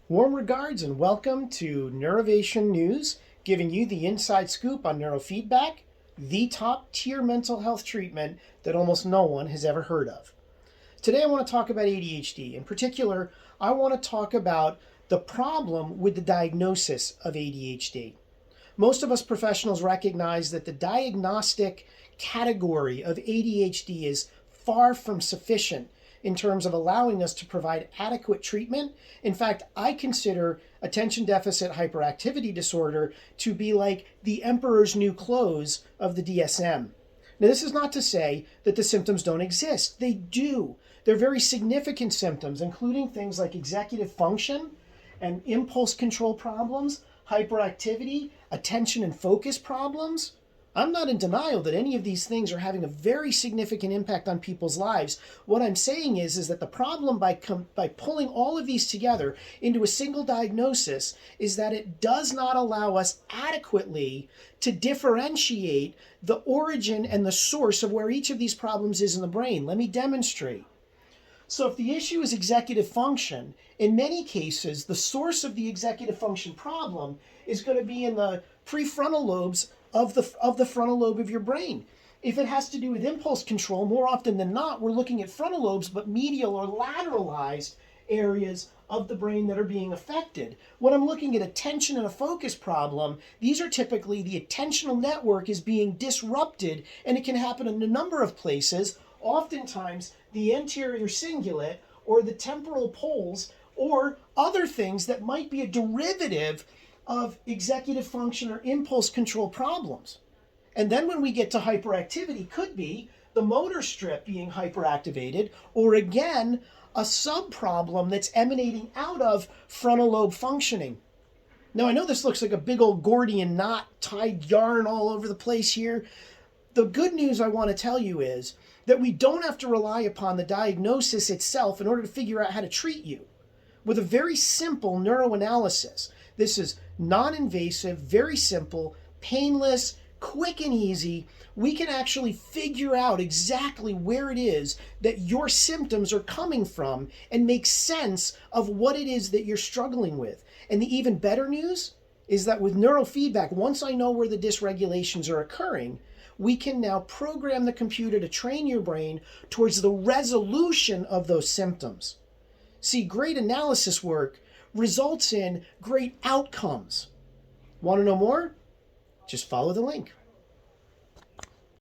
Warm regards and welcome to Neurovation News, giving you the inside scoop on neurofeedback, the top tier mental health treatment that almost no one has ever heard of. Today I want to talk about ADHD. In particular, I want to talk about the problem with the diagnosis of ADHD. Most of us professionals recognize that the diagnostic category of ADHD is far from sufficient in terms of allowing us to provide adequate treatment. In fact, I consider attention deficit hyperactivity disorder to be like the emperor's new clothes of the DSM. Now, this is not to say that the symptoms don't exist. They do. They're very significant symptoms, including things like executive function and impulse control problems, hyperactivity, attention and focus problems. I'm not in denial that any of these things are having a very significant impact on people's lives. What I'm saying is that the problem by pulling all of these together into a single diagnosis is that it does not allow us adequately to differentiate the origin and the source of where each of these problems is in the brain. Let me demonstrate. So if the issue is executive function, in many cases, the source of the executive function problem is going to be in the prefrontal lobes of the frontal lobe of your brain. If it has to do with impulse control, more often than not, we're looking at frontal lobes, but medial or lateralized areas of the brain that are being affected. When I'm looking at attention and a focus problem, these are typically the attentional network is being disrupted, and it can happen in a number of places. Oftentimes, the anterior cingulate or the temporal poles or other things that might be a derivative of executive function or impulse control problems. And then when we get to hyperactivity, could be the motor strip being hyperactivated, or again, a sub-problem that's emanating out of frontal lobe functioning. Now, I know this looks like a big old Gordian knot tied yarn all over the place here. The good news I want to tell you is that we don't have to rely upon the diagnosis itself in order to figure out how to treat you. With a very simple neuroanalysis, this is non-invasive, very simple, painless, quick and easy, we can actually figure out exactly where it is that your symptoms are coming from and make sense of what it is that you're struggling with. And the even better news is that with neurofeedback, once I know where the dysregulations are occurring, we can now program the computer to train your brain towards the resolution of those symptoms. See, great analysis work results in great outcomes. Want to know more? Just follow the link.